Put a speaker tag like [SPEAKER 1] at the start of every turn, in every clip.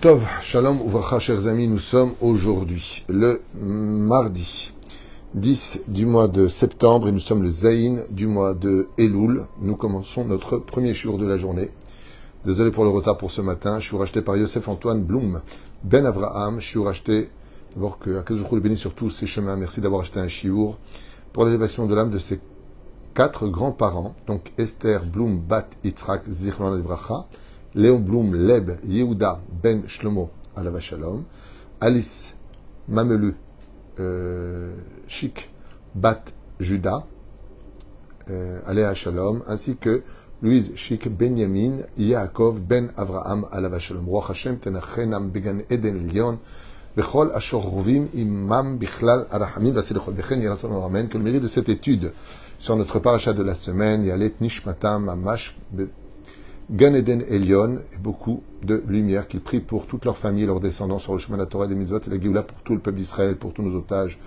[SPEAKER 1] Tov, shalom, ouvracha, chers amis, nous sommes aujourd'hui le mardi 10 du mois de septembre et nous sommes le Zaïn du mois de Elul. Nous commençons notre premier jour de la journée. Désolé pour le retard pour ce matin. Je suis racheté par Yosef Antoine Blum, Ben Avraham. Je suis racheté, d'abord que Akadosh le bénisse sur tous ses chemins. Merci d'avoir acheté un chiour pour l'élévation de l'âme de ses 4 grands-parents. Donc Esther Blum Bat Yitzhak Zichron Livracha, Léon Blum Leb Yehuda Ben Shlomo Alava Shalom, Alice Mamelu Shik Bat Juda Alea Shalom, ainsi que Louise Shik Benyamin Yaakov Ben Avraham Alava Shalom. Ruach Hashem tenachenam began Eden Elyon Bechol Ashor Rovim Imam Bichlal Arahamim Vasilechol Bechen Yerason Amen. Que le mérite de cette étude sur notre paracha de la semaine Yalet Nishmatam Amash Gan Eden Elyon, et beaucoup de lumière qu'ils prient pour toute leur famille et leurs descendants sur le chemin de la Torah et des Mitzvot et la Géoula, pour tout le peuple d'Israël, pour tous nos otages.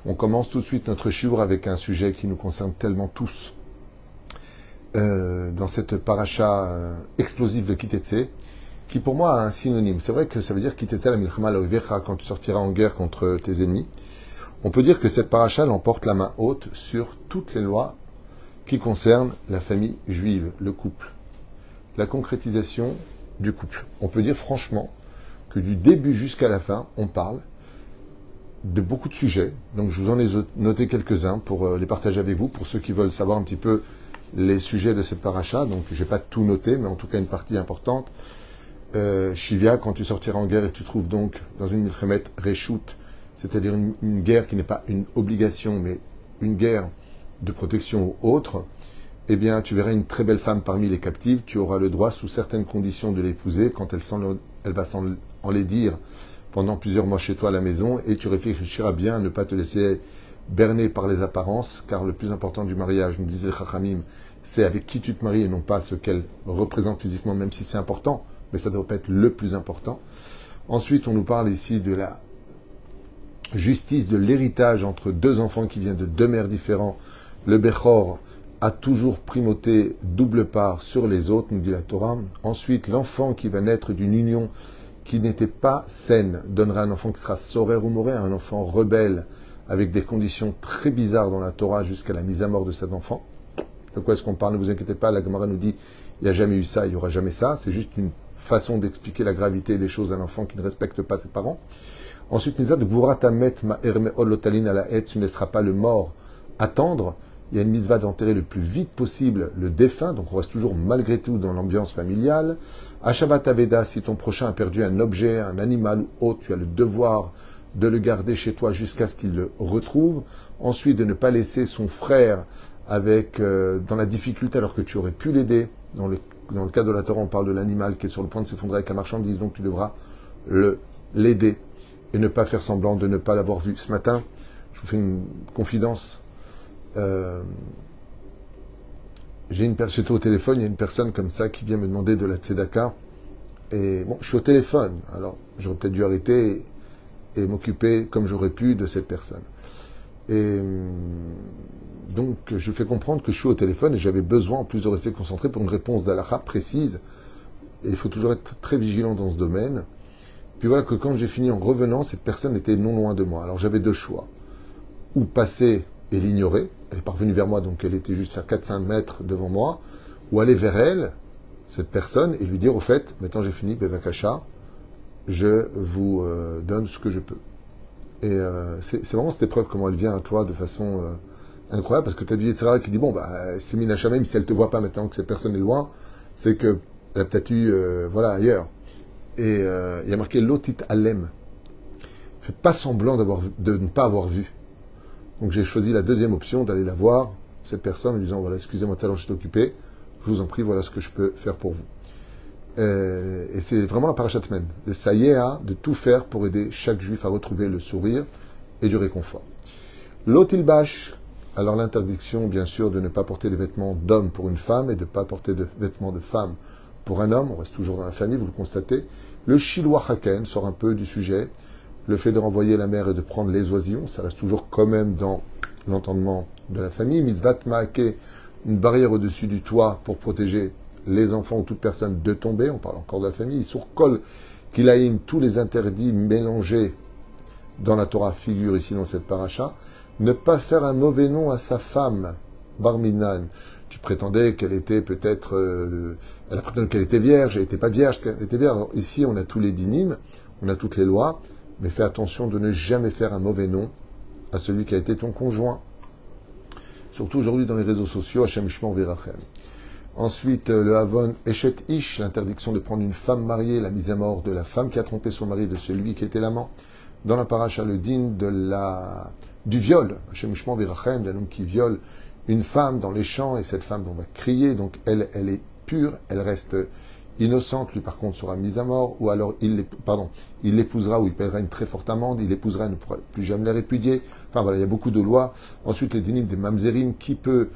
[SPEAKER 1] On commence tout de suite notre shiur avec un sujet qui nous concerne tellement tous. Dans cette paracha explosive de Kitetse, qui pour moi a un synonyme. C'est vrai que ça veut dire Kitetse la milchama la oivecha, quand tu sortiras en guerre contre tes ennemis. On peut dire que cette paracha l'emporte la main haute sur toutes les lois qui concernent la famille juive, le couple, la concrétisation du couple. On peut dire franchement que du début jusqu'à la fin, on parle de beaucoup de sujets. Donc je vous en ai noté quelques-uns pour les partager avec vous, pour ceux qui veulent savoir un petit peu les sujets de cette paracha. Donc je n'ai pas tout noté, mais en tout cas une partie importante. Shivia, quand tu sortiras en guerre et tu trouves donc dans une milchemet reshut, c'est-à-dire une guerre qui n'est pas une obligation, mais une guerre de protection ou autre, eh bien, tu verras une très belle femme parmi les captives, tu auras le droit, sous certaines conditions, de l'épouser, quand elle va en les dire pendant plusieurs mois chez toi à la maison, et tu réfléchiras bien à ne pas te laisser berner par les apparences, car le plus important du mariage, nous disait Chachamim, c'est avec qui tu te maries et non pas ce qu'elle représente physiquement, même si c'est important, mais ça ne doit pas être le plus important. Ensuite, on nous parle ici de la justice de l'héritage entre deux enfants qui viennent de deux mères différents. Le Bechor a toujours primauté double part sur les autres, nous dit la Torah. Ensuite, l'enfant qui va naître d'une union qui n'était pas saine donnera un enfant qui sera sorer ou moré, un enfant rebelle, avec des conditions très bizarres dans la Torah jusqu'à la mise à mort de cet enfant. De quoi est-ce qu'on parle? Ne vous inquiétez pas, la Gemara nous dit il n'y a jamais eu ça, il n'y aura jamais ça. C'est juste une façon d'expliquer la gravité des choses à un enfant qui ne respecte pas ses parents. Ensuite, Mizad Gvuratamet ma Hermeol Lotalin à la haie, tu ne laisseras pas le mort attendre. Il y a une mitzvah d'enterrer le plus vite possible le défunt, donc on reste toujours malgré tout dans l'ambiance familiale. Ashavat Aveda, si ton prochain a perdu un objet, un animal ou autre, tu as le devoir de le garder chez toi jusqu'à ce qu'il le retrouve. Ensuite, de ne pas laisser son frère dans la difficulté alors que tu aurais pu l'aider. Dans le cas de la Torah, on parle de l'animal qui est sur le point de s'effondrer avec la marchandise, donc tu devras l'aider. Et ne pas faire semblant de ne pas l'avoir vu. Ce matin, je vous fais une confidence. J'étais au téléphone, il y a une personne comme ça qui vient me demander de la tzedaka. Et bon, je suis au téléphone, alors j'aurais peut-être dû arrêter et m'occuper comme j'aurais pu de cette personne. Et donc, je fais comprendre que je suis au téléphone et j'avais besoin en plus de rester concentré pour une réponse d'Alaha précise. Et il faut toujours être très vigilant dans ce domaine. Puis voilà que quand j'ai fini en revenant, cette personne était non loin de moi. Alors j'avais deux choix. Ou passer et l'ignorer. Elle est parvenue vers moi, donc elle était juste à 4-5 mètres devant moi. Ou aller vers elle, cette personne, et lui dire au fait, maintenant j'ai fini, Bevakasha, je vous donne ce que je peux. Et c'est vraiment cette épreuve, comment elle vient à toi de façon incroyable, parce que tu as du Yetzirah qui dit, bon, c'est Mina Shamem, si elle ne te voit pas maintenant que cette personne est loin, c'est qu'elle a peut-être eu, ailleurs. Et il y a marqué Lotit Alem. Fais pas semblant de ne pas avoir vu. Donc j'ai choisi la deuxième option, d'aller la voir, cette personne, en lui disant, voilà, excusez-moi, tout à l'heure je suis occupé, je vous en prie, voilà ce que je peux faire pour vous. Et c'est vraiment la parashat men. De Saïa, de tout faire pour aider chaque juif à retrouver le sourire et du réconfort. Lotil Bash, alors l'interdiction, bien sûr, de ne pas porter des vêtements d'homme pour une femme et de ne pas porter de vêtements de femme pour un homme, on reste toujours dans la famille, vous le constatez. Le Shiloh Haken sort un peu du sujet. Le fait de renvoyer la mère et de prendre les oisillons, ça reste toujours quand même dans l'entendement de la famille. Mitzvat Maake une barrière au-dessus du toit pour protéger les enfants ou toute personne de tomber. On parle encore de la famille. Sur Kol Kilaïm, tous les interdits mélangés dans la Torah figurent ici dans cette paracha. Ne pas faire un mauvais nom à sa femme, Bar Minan. Tu prétendais qu'elle était peut-être... elle a prétendu qu'elle était vierge, elle n'était pas vierge, qu'elle était vierge. Alors ici, on a tous les dynimes, on a toutes les lois, mais fais attention de ne jamais faire un mauvais nom à celui qui a été ton conjoint. Surtout aujourd'hui dans les réseaux sociaux, Hashem Shmor Virachem. Ensuite, le Havon Eshet Ish, l'interdiction de prendre une femme mariée, la mise à mort de la femme qui a trompé son mari, de celui qui était l'amant. Dans la paracha, le din du viol, Hashem Shmor Virachem, d'un homme qui viole une femme dans les champs, et cette femme, on va crier, donc elle est pure, elle reste innocente, lui par contre sera mise à mort, ou alors il l'épousera ou il paiera une très forte amende, il l'épousera et ne pourra plus jamais la répudier. Enfin voilà, il y a beaucoup de lois. Ensuite, les dynimes des mamzerim, qui peut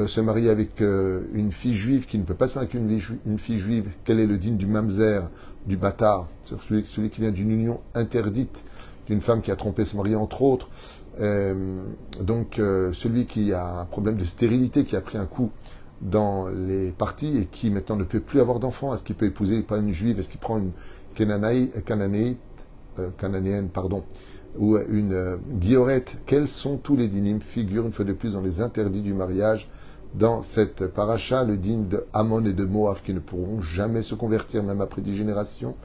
[SPEAKER 1] se marier avec une fille juive, qui ne peut pas se marier avec une fille juive. Quel est le din du mamzer, du bâtard, celui qui vient d'une union interdite, d'une femme qui a trompé son mari, entre autres. Celui qui a un problème de stérilité, qui a pris un coup dans les parties et qui maintenant ne peut plus avoir d'enfants. Est-ce qu'il peut épouser pas une juive? Est-ce qu'il prend une cananéenne, ou une guillorette? Quels sont tous les dynimes? Figurent une fois de plus dans les interdits du mariage dans cette paracha, le din de Ammon et de Moab qui ne pourront jamais se convertir même après 10 générations.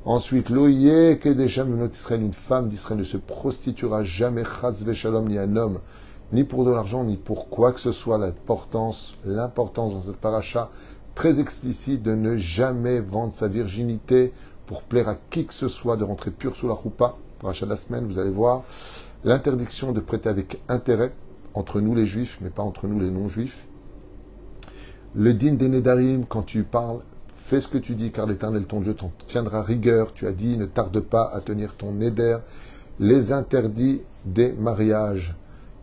[SPEAKER 1] Ensuite, l'oye kedeshem benot Israël, une femme d'Israël ne se prostituera jamais, chas veshalom, ni un homme, ni pour de l'argent, ni pour quoi que ce soit. L'importance dans cette paracha très explicite de ne jamais vendre sa virginité pour plaire à qui que ce soit, de rentrer pur sous la roupa. Paracha de la semaine, vous allez voir. L'interdiction de prêter avec intérêt entre nous les juifs, mais pas entre nous les non-juifs. Le din des nedarim, quand tu parles, fais ce que tu dis, car l'Éternel, ton Dieu, t'en tiendra rigueur. Tu as dit, ne tarde pas à tenir ton néder. Les interdits des mariages.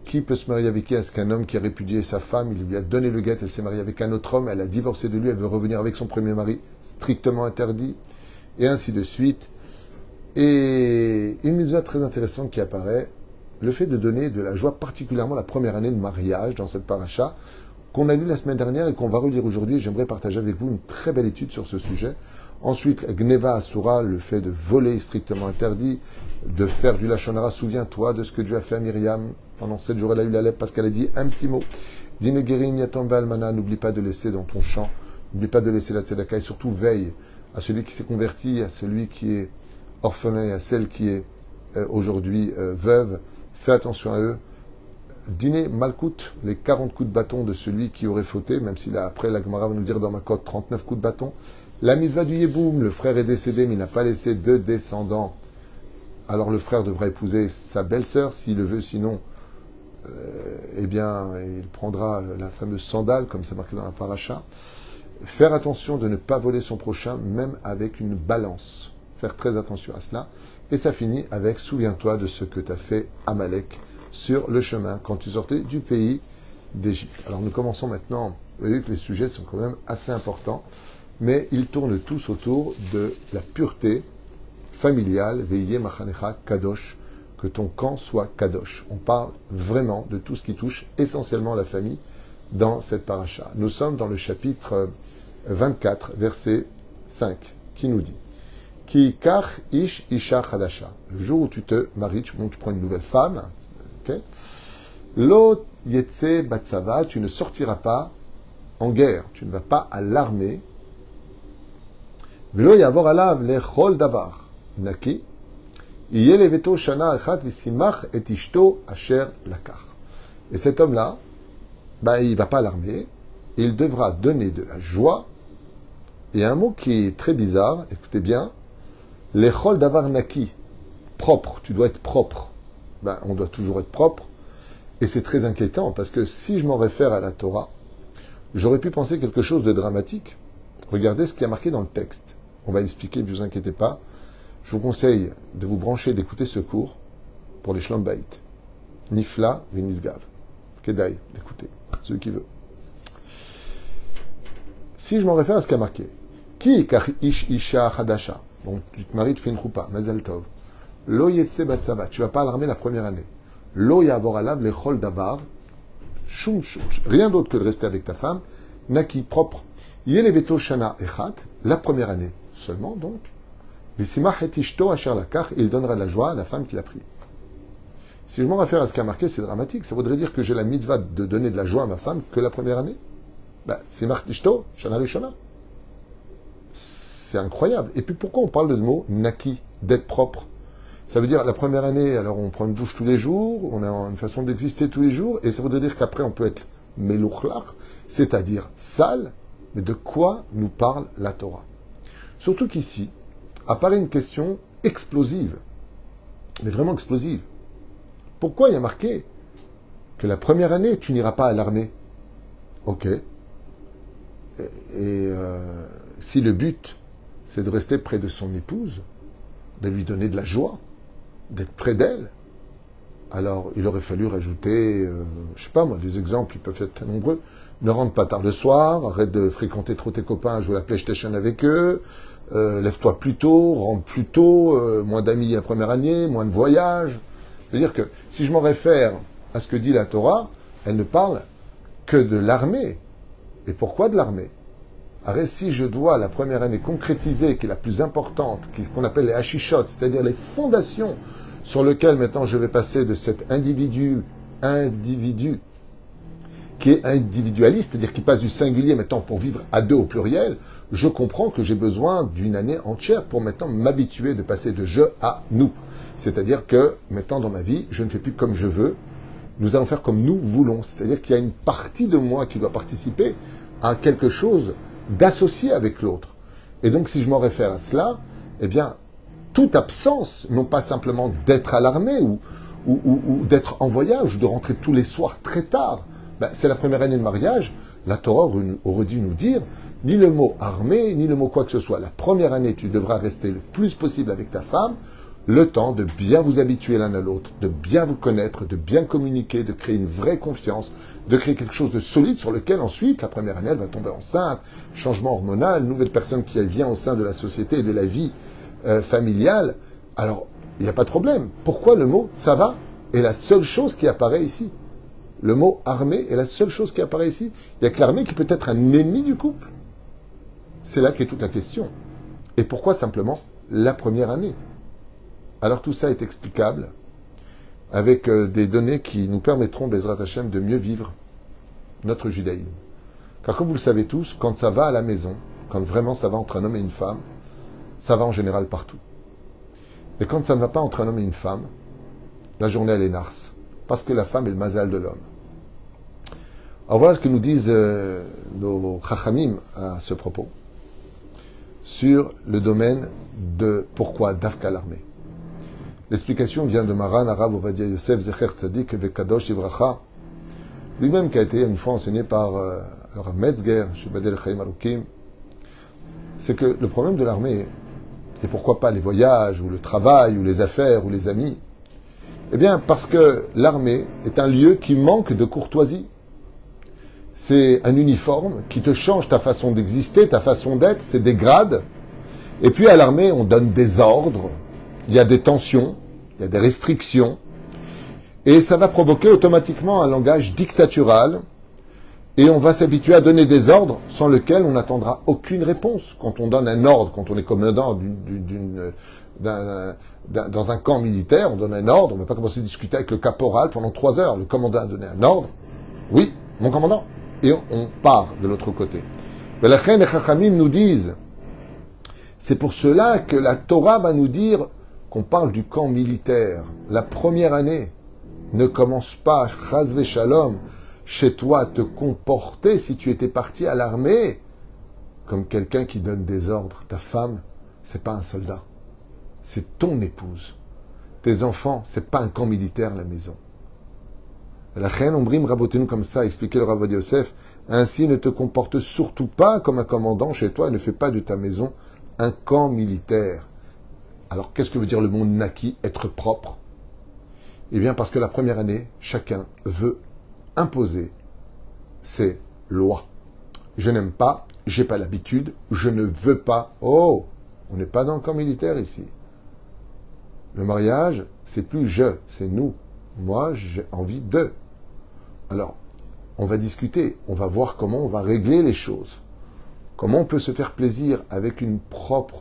[SPEAKER 1] Qui peut se marier avec qui? Est-ce qu'un homme qui a répudié sa femme, il lui a donné le guet, elle s'est mariée avec un autre homme, elle a divorcé de lui, elle veut revenir avec son premier mari, strictement interdit, et ainsi de suite. Et une mitzvah très intéressante qui apparaît, le fait de donner de la joie, particulièrement la première année de mariage dans cette paracha, qu'on a lu la semaine dernière et qu'on va relire aujourd'hui. J'aimerais partager avec vous une très belle étude sur ce sujet. Ensuite, Gneva Asura, le fait de voler strictement interdit, de faire du Lachon Hara. Souviens-toi de ce que Dieu a fait à Myriam. Pendant 7 jours, elle a eu la lèpre parce qu'elle a dit un petit mot. Dinegerim Yatom Valmana, n'oublie pas de laisser dans ton champ, n'oublie pas de laisser la tzedaka, et surtout veille à celui qui s'est converti, à celui qui est orphelin et à celle qui est aujourd'hui veuve. Fais attention à eux. Dîner Malkout, les 40 coups de bâton de celui qui aurait fauté, même s'il a, après la Gemara va nous dire dans ma cote 39 coups de bâton. La mitzvah du Yeboum, le frère est décédé, mais il n'a pas laissé de descendants. Alors le frère devra épouser sa belle-sœur s'il le veut, sinon, il prendra la fameuse sandale, comme c'est marqué dans la paracha. Faire attention de ne pas voler son prochain, même avec une balance. Faire très attention à cela. Et ça finit avec, souviens-toi de ce que t'as fait Amalek sur le chemin quand tu sortais du pays d'Égypte. Alors nous commençons maintenant, vous voyez que les sujets sont quand même assez importants, mais ils tournent tous autour de la pureté familiale, Veillez Machanecha Kadosh, que ton camp soit Kadosh. On parle vraiment de tout ce qui touche essentiellement la famille dans cette paracha. Nous sommes dans le chapitre 24, verset 5, qui nous dit Ki kach ish isha chadasha. Le jour où tu te maries, tu prends une nouvelle femme, okay? Lo yetse batsava, tu ne sortiras pas en guerre, tu ne vas pas à l'armée. Velo yavor alav lechol davar naki iye leveto shana echat visimach et ishto asher lakach. Et cet homme-là, il va pas à l'armée, et il devra donner de la joie. Et un mot qui est très bizarre, écoutez bien, lechol davar naki, propre, tu dois être propre. On doit toujours être propre. Et c'est très inquiétant, parce que si je m'en réfère à la Torah, j'aurais pu penser quelque chose de dramatique. Regardez ce qui est marqué dans le texte. On va expliquer, ne vous inquiétez pas. Je vous conseille de vous brancher, d'écouter ce cours pour les Shlom Bayit. Nifla Vinisgav. Kedai, d'écouter, celui qui veut. Si je m'en réfère à ce qui est marqué, Ki kach ish isha hadasha. Donc tu te maries, tu fais une choupa, Mazel Tov. Lo yetse batsava, tu vas pas à l'armée la première année. Lo yavor alav lechol davar rien d'autre que de rester avec ta femme, naki, propre. Yeleveto shana echat, la première année seulement donc. Visimach et ishto asher lakach, il donnera de la joie à la femme qu'il a pris. Si je m'en réfère à ce qui a marqué, c'est dramatique. Ça voudrait dire que j'ai la mitzvah de donner de la joie à ma femme que la première année. Simach ishto shana rishona. C'est incroyable. Et puis pourquoi on parle de mot naki, d'être propre? Ça veut dire la première année, alors on prend une douche tous les jours, on a une façon d'exister tous les jours, et ça voudrait dire qu'après on peut être melouchlach, c'est-à-dire sale. Mais de quoi nous parle la Torah? Surtout qu'ici apparaît une question explosive, mais vraiment explosive. Pourquoi il y a marqué que la première année, tu n'iras pas à l'armée? Ok. Et si le but, c'est de rester près de son épouse, de lui donner de la joie, d'être près d'elle, alors il aurait fallu rajouter, je sais pas moi, des exemples, ils peuvent être très nombreux. Ne rentre pas tard le soir, arrête de fréquenter trop tes copains, jouer à la PlayStation avec eux, lève-toi plus tôt, rentre plus tôt, moins d'amis la première année, moins de voyages. C'est-à-dire que si je m'en réfère à ce que dit la Torah, elle ne parle que de l'armée. Et pourquoi de l'armée? Alors si je dois la première année concrétiser, qui est la plus importante, qu'on appelle les hachishot, c'est-à-dire les fondations sur lesquelles maintenant je vais passer de cet individu qui est individualiste, c'est-à-dire qui passe du singulier maintenant pour vivre à deux au pluriel, je comprends que j'ai besoin d'une année entière pour maintenant m'habituer de passer de je à nous. C'est-à-dire que maintenant dans ma vie, je ne fais plus comme je veux, nous allons faire comme nous voulons. C'est-à-dire qu'il y a une partie de moi qui doit participer à quelque chose d'associé avec l'autre. Et donc si je m'en réfère à cela, eh bien, toute absence, non pas simplement d'être à l'armée ou d'être en voyage, ou de rentrer tous les soirs très tard, c'est la première année de mariage, la Torah aurait dû nous dire, ni le mot armée, ni le mot quoi que ce soit. La première année, tu devras rester le plus possible avec ta femme, le temps de bien vous habituer l'un à l'autre, de bien vous connaître, de bien communiquer, de créer une vraie confiance, de créer quelque chose de solide sur lequel ensuite, la première année, elle va tomber enceinte, changement hormonal, nouvelle personne qui vient au sein de la société et de la vie familiale. Alors, il n'y a pas de problème. Pourquoi le mot ça va est la seule chose qui apparaît ici? Le mot armée est la seule chose qui apparaît ici. Il n'y a que l'armée qui peut être un ennemi du couple. C'est là qu'est toute la question. Et pourquoi simplement la première année? Alors tout ça est explicable avec des données qui nous permettront, Bezrat Hashem, de mieux vivre notre judaïsme. Car comme vous le savez tous, quand ça va à la maison, quand vraiment ça va entre un homme et une femme, ça va en général partout. Mais quand ça ne va pas entre un homme et une femme, la journée elle est narce. Parce que la femme est le mazal de l'homme. Alors voilà ce que nous disent nos chachamim à ce propos, sur le domaine de pourquoi Dafka l'armée. L'explication vient de Maran Arav Ovadia Yosef Zecher Tzadik Vekadosh Ivracha, lui-même qui a été une fois enseigné par Rav Metzger, chez Badel Chaim Arukim. C'est que le problème de l'armée, et pourquoi pas les voyages, ou le travail, ou les affaires, ou les amis, eh bien parce que l'armée est un lieu qui manque de courtoisie. C'est un uniforme qui te change ta façon d'exister, ta façon d'être, c'est des grades. Et puis à l'armée, on donne des ordres, il y a des tensions, il y a des restrictions, et ça va provoquer automatiquement un langage dictatural, et on va s'habituer à donner des ordres sans lesquels on n'attendra aucune réponse. Quand on donne un ordre, quand on est commandant dans un camp militaire, on donne un ordre, on ne va pas commencer à discuter avec le caporal pendant 3 heures. Le commandant a donné un ordre, oui, mon commandant, et on part de l'autre côté. Mais la reine et Chachamim nous disent, c'est pour cela que la Torah va nous dire qu'on parle du camp militaire. La première année ne commence pas, chas v'shalom, chez toi à te comporter si tu étais parti à l'armée comme quelqu'un qui donne des ordres. Ta femme, c'est pas un soldat, c'est ton épouse. Tes enfants, c'est pas un camp militaire la maison. La reine Ombrim rabotenu comme ça, expliquait le Rav Yosef, ainsi ne te comporte surtout pas comme un commandant chez toi, ne fais pas de ta maison un camp militaire. Alors qu'est-ce que veut dire le mot naki, être propre? Eh bien parce que la première année, chacun veut imposer ses lois. Je n'aime pas, j'ai pas l'habitude, je ne veux pas. Oh, on n'est pas dans le camp militaire ici. Le mariage, c'est plus je, c'est nous. Moi, j'ai envie de. Alors, on va discuter, on va voir comment on va régler les choses. Comment on peut se faire plaisir avec une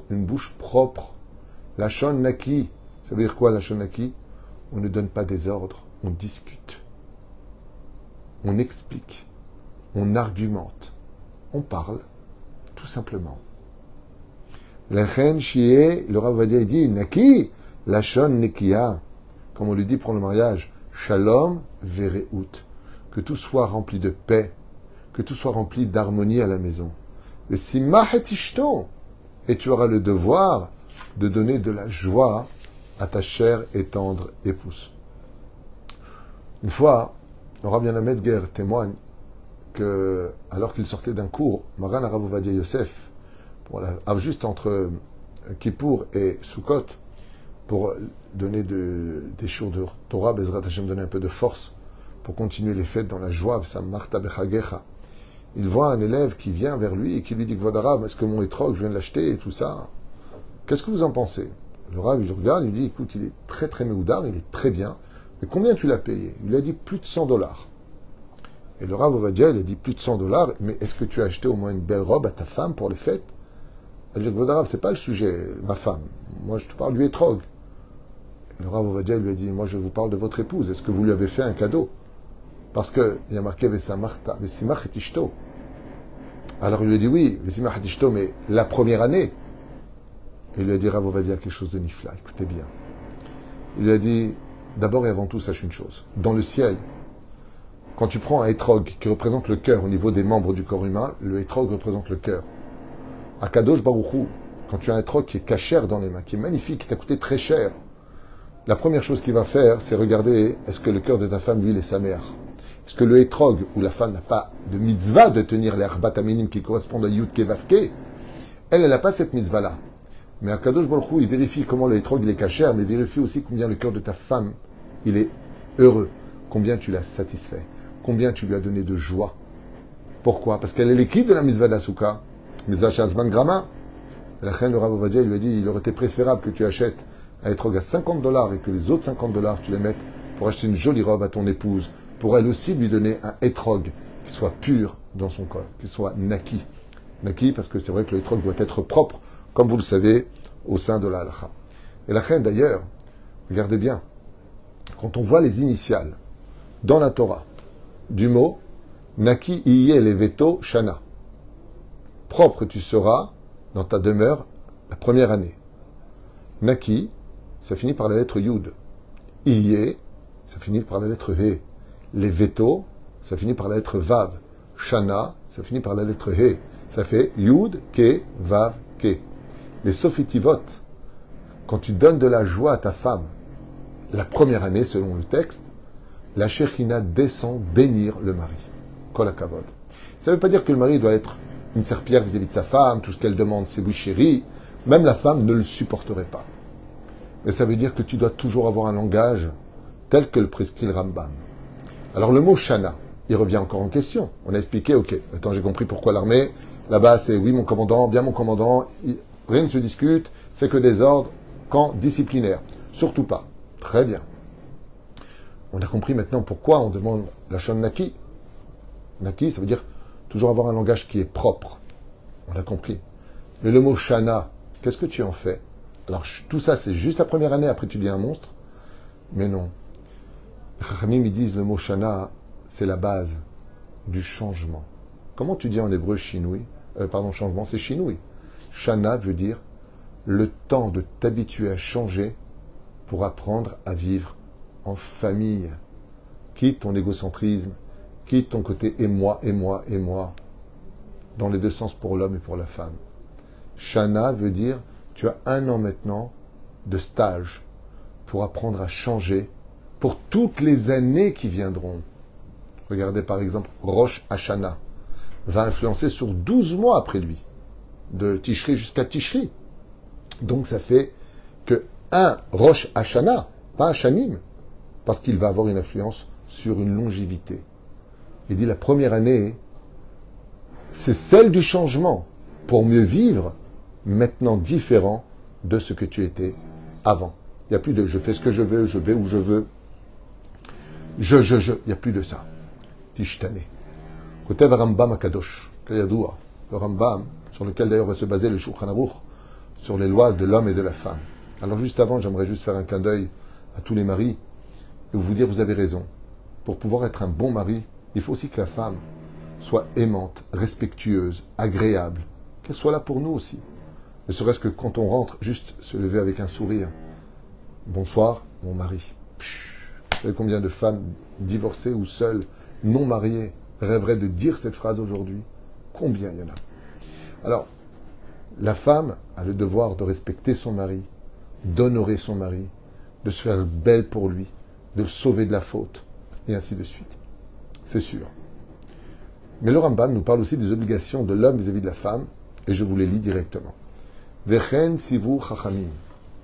[SPEAKER 1] bouche propre. La shon naki, ça veut dire quoi la shon naki? On ne donne pas des ordres, on discute. On explique, on argumente, on parle, tout simplement. La reine chié, le Rav Ovadia dit, naki, la shon nekia, comme on lui dit pour le mariage, shalom vereut, que tout soit rempli de paix, que tout soit rempli d'harmonie à la maison. Le simach et ishto, et tu auras le devoir de donner de la joie à ta chère et tendre épouse. Une fois, le Rav Yana Medger témoigne que, alors qu'il sortait d'un cours, Maran Rav Ovadia Yosef, juste entre Kippour et Sukkot, pour donner des jours de Torah, Bezrat Hashem, donner un peu de force pour continuer les fêtes dans la joie, sa Marta Bechagecha. Il voit un élève qui vient vers lui et qui lui dit, Kvod Harav, est-ce que mon étrog, je viens de l'acheter et tout ça? Qu'est-ce que vous en pensez? Le Rav, il le regarde, il lui dit, écoute, il est très très méoudar, il est très bien, mais combien tu l'as payé? Il lui a dit plus de $100. Et le Rav Ovadia, il a dit plus de $100, mais est-ce que tu as acheté au moins une belle robe à ta femme pour les fêtes? Elle dit, Kvod Harav, c'est pas le sujet, ma femme. Moi, je te parle du étrog. Et le Rav Ovadia lui a dit, moi, je vous parle de votre épouse. Est-ce que vous lui avez fait un cadeau? Parce qu'il y a marqué Vesimach et Ishto. Alors il lui a dit oui, Vesimach et Ishto, mais la première année. Et il lui a dit Rav Ovadia quelque chose de nifla, écoutez bien. Il lui a dit, d'abord et avant tout, sache une chose. Dans le ciel, quand tu prends un étrog qui représente le cœur au niveau des membres du corps humain, le étrog représente le cœur. À Kadosh Baruch Hu, quand tu as un étrog qui est cachère dans les mains, qui est magnifique, qui t'a coûté très cher, la première chose qu'il va faire, c'est regarder est-ce que le cœur de ta femme, lui, il est sa mère. Est-ce que le étrog, où la femme n'a pas de mitzvah de tenir les arbat aminim qui correspondent à Yud Kevavke, elle n'a pas cette mitzvah-là. Mais à Kadosh Baruch Hu, il vérifie comment le étrog, il est cachère, mais il vérifie aussi combien le cœur de ta femme, il est heureux. Combien tu l'as satisfait. Combien tu lui as donné de joie. Pourquoi? Parce qu'elle est l'équipe de la mitzvah d'Asuka. Mitzvah Shazman Grama. La reine de Rav Ovadia, il lui a dit, il aurait été préférable que tu achètes un étrog à $50 et que les autres $50, tu les mettes pour acheter une jolie robe à ton épouse, pour elle aussi lui donner un étrog qui soit pur dans son corps, qui soit naki. Naki, parce que c'est vrai que le étrog doit être propre, comme vous le savez, au sein de la halacha. Et la reine, d'ailleurs, regardez bien, quand on voit les initiales dans la Torah du mot Naki iye leveto shana, propre tu seras dans ta demeure la première année. Naki, ça finit par la lettre Yud. Iye, ça finit par la lettre He. Leveto, ça finit par la lettre Vav. Shana, ça finit par la lettre He. Ça fait Yud, Ke, Vav, Ke. Les Sofitivot, quand tu donnes de la joie à ta femme, la première année, selon le texte, la Shekhinah descend bénir le mari. Kol hakavod. Ça ne veut pas dire que le mari doit être une serpillière vis-à-vis de sa femme, tout ce qu'elle demande, c'est oui chérie. Même la femme ne le supporterait pas. Mais ça veut dire que tu dois toujours avoir un langage tel que le prescrit le Rambam. Alors le mot Shana, il revient encore en question. On a expliqué, ok, maintenant j'ai compris pourquoi l'armée, là-bas c'est oui mon commandant, bien mon commandant, rien ne se discute, c'est que des ordres, camp disciplinaire. Surtout pas. Très bien. On a compris maintenant pourquoi on demande la Shon Naki. Naki, ça veut dire toujours avoir un langage qui est propre. On a compris. Mais le mot Shana, qu'est-ce que tu en fais? Alors tout ça c'est juste la première année, après tu deviens un monstre. Mais non. Les Chachamim ils disent le mot Shana, c'est la base du changement. Comment tu dis en hébreu chinoui? Changement, c'est chinoui. Shana veut dire le temps de t'habituer à changer pour apprendre à vivre en famille. Quitte ton égocentrisme, quitte ton côté et moi, et moi, et moi, dans les deux sens pour l'homme et pour la femme. Shana veut dire tu as 1 an maintenant de stage pour apprendre à changer pour toutes les années qui viendront. Regardez par exemple Rosh Hashanah va influencer sur 12 mois après lui, de Tishri jusqu'à Tishri. Donc ça fait que un Rosh Hashanah, pas Hashanim, parce qu'il va avoir une influence sur une longévité. Il dit la première année, c'est celle du changement pour mieux vivre maintenant différent de ce que tu étais avant. Il n'y a plus de je fais ce que je vais où je veux. Il n'y a plus de ça. Tishtane. Kotev Rambam Akadosh, Kayadoua, le Rambam, sur lequel d'ailleurs va se baser le Shulchan Aruch, sur les lois de l'homme et de la femme. Alors juste avant, j'aimerais juste faire un clin d'œil à tous les maris et vous dire, vous avez raison. Pour pouvoir être un bon mari, il faut aussi que la femme soit aimante, respectueuse, agréable, qu'elle soit là pour nous aussi. Ne serait-ce que quand on rentre, juste se lever avec un sourire. Bonsoir, mon mari. Vous savez combien de femmes divorcées ou seules, non mariées, rêveraient de dire cette phrase aujourd'hui? Combien il y en a? Alors, la femme a le devoir de respecter son mari, d'honorer son mari, de se faire belle pour lui, de le sauver de la faute, et ainsi de suite. C'est sûr. Mais le Rambam nous parle aussi des obligations de l'homme vis-à-vis de la femme, et je vous les lis directement. Vechen sivu chachamim.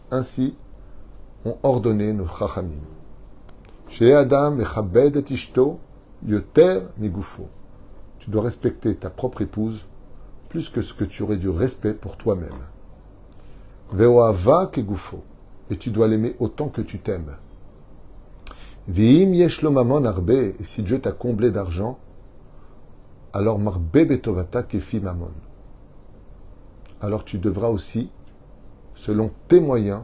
[SPEAKER 1] Ainsi ont ordonné nos chachamim. Chez Adam mechabed et ishto yoter migufo. Tu dois respecter ta propre épouse plus que ce que tu aurais du respect pour toi-même. Veohava kegufo. Et tu dois l'aimer autant que tu t'aimes. V'im yesh lo mamon arbe. Et si Dieu t'a comblé d'argent, alors marbe betovata kefi mamon. Alors tu devras aussi, selon tes moyens,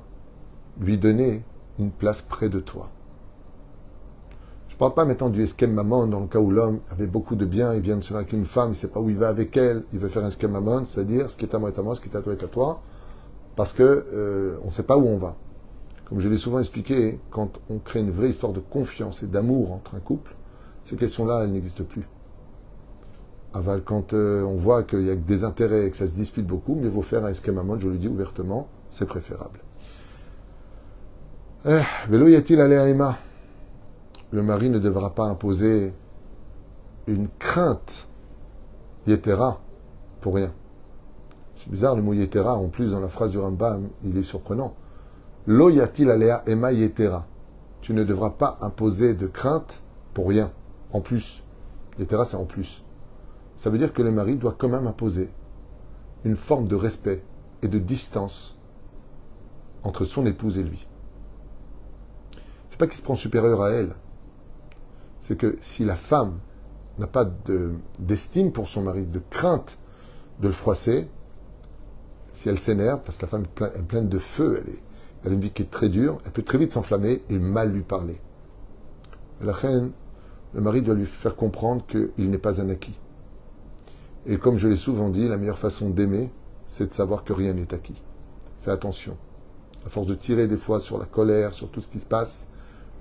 [SPEAKER 1] lui donner une place près de toi. Je ne parle pas maintenant du eskem mammon, dans le cas où l'homme avait beaucoup de biens, il vient de se marier avec une femme, il ne sait pas où il va avec elle, il veut faire un eskem mammon, c'est-à-dire ce qui est à moi est à moi, ce qui est à toi est à toi, parce que on ne sait pas où on va. Comme je l'ai souvent expliqué, quand on crée une vraie histoire de confiance et d'amour entre un couple, ces questions-là, elles n'existent plus. Aval, quand on voit qu'il y a des intérêts et que ça se dispute beaucoup, mieux vaut faire un eskem mammon, je le dis ouvertement, c'est préférable. Velo y-a-t-il allé à Emma? Le mari ne devra pas imposer une crainte yétera pour rien. C'est bizarre, le mot yétera, en plus dans la phrase du Rambam, il est surprenant. Lo y-a-t-il allé à Emma yétera? Tu ne devras pas imposer de crainte pour rien, en plus. Yétera, c'est en plus. Ça veut dire que le mari doit quand même imposer une forme de respect et de distance entre son épouse et lui. C'est pas qu'il se prend supérieur à elle. C'est que si la femme n'a pas d'estime pour son mari, de crainte de le froisser, si elle s'énerve, parce que la femme est pleine de feu, elle a une vie qui est très dure, elle peut très vite s'enflammer et mal lui parler. La reine, le mari doit lui faire comprendre qu'il n'est pas un acquis. Et comme je l'ai souvent dit, la meilleure façon d'aimer, c'est de savoir que rien n'est acquis. Fais attention. À force de tirer des fois sur la colère, sur tout ce qui se passe,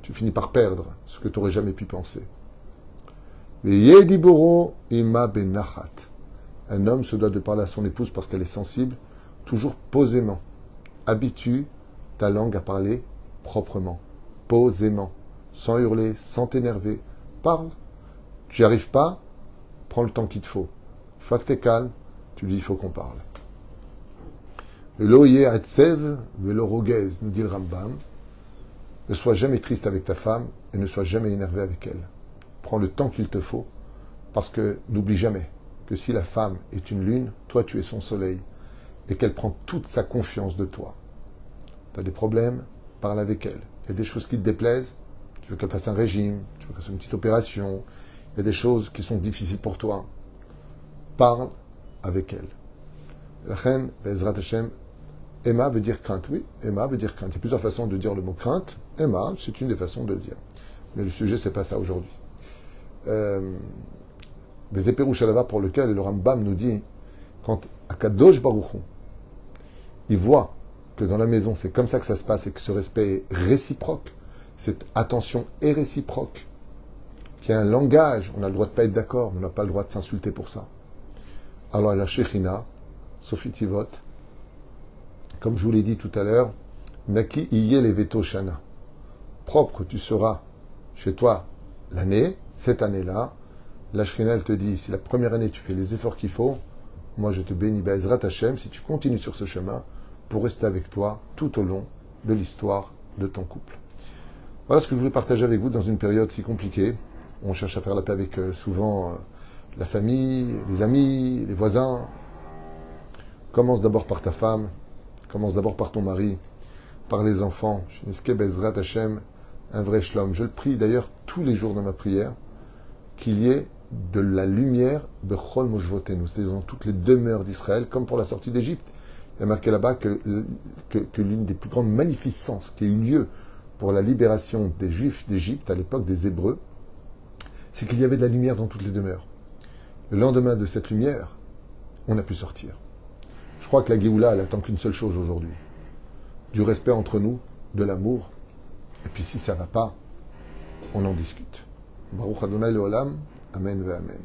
[SPEAKER 1] tu finis par perdre ce que tu n'aurais jamais pu penser. Un homme se doit de parler à son épouse parce qu'elle est sensible, toujours posément. Habitue ta langue à parler proprement, posément, sans hurler, sans t'énerver. Parle. Tu n'y arrives pas, prends le temps qu'il te faut. Une fois que tu es calme, tu dis il faut qu'on parle. Velo yé atsev velo rogez, nous dit le Rambam. Ne sois jamais triste avec ta femme et ne sois jamais énervé avec elle. Prends le temps qu'il te faut, parce que n'oublie jamais que si la femme est une lune, toi tu es son soleil, et qu'elle prend toute sa confiance de toi. Tu as des problèmes, parle avec elle. Il y a des choses qui te déplaisent, tu veux qu'elle fasse un régime, tu veux qu'elle fasse une petite opération, il y a des choses qui sont difficiles pour toi. Parle avec elle. La reine, Bezrat Hashem, Emma veut dire crainte. Oui, Emma veut dire crainte. Il y a plusieurs façons de dire le mot crainte. Emma, c'est une des façons de le dire. Mais le sujet, c'est pas ça aujourd'hui. Bezéperou Shalava, pour lequel le Rambam nous dit, quand Akadosh Baruch Hu, il voit que dans la maison, c'est comme ça que ça se passe et que ce respect est réciproque, cette attention est réciproque, qu'il y a un langage, on a le droit de pas être d'accord, mais on n'a pas le droit de s'insulter pour ça. Alors la Shechina, Sophie Tivot, comme je vous l'ai dit tout à l'heure, Naki Iye Leveto Shana. Propre tu seras chez toi l'année, cette année-là. La Shechina, elle te dit, si la première année tu fais les efforts qu'il faut, moi je te bénis Be'ezrat Hashem, si tu continues sur ce chemin, pour rester avec toi tout au long de l'histoire de ton couple. Voilà ce que je voulais partager avec vous dans une période si compliquée. On cherche à faire la paix avec souvent la famille, les amis, les voisins. Commence d'abord par ta femme, commence d'abord par ton mari, par les enfants. Shneske Bezrat Hashem, un vrai shlom. Je le prie d'ailleurs tous les jours dans ma prière, qu'il y ait de la lumière de Chol Moshvotenu, c'est-à-dire dans toutes les demeures d'Israël, comme pour la sortie d'Égypte. Il y a marqué là-bas que l'une des plus grandes magnificences qui a eu lieu pour la libération des Juifs d'Égypte, à l'époque des Hébreux, c'est qu'il y avait de la lumière dans toutes les demeures. Le lendemain de cette lumière, on a pu sortir. Je crois que la Géoula, elle attend qu'une seule chose aujourd'hui. Du respect entre nous, de l'amour, et puis si ça ne va pas, on en discute. Baruch Adonai Leolam, Amen ve Amen.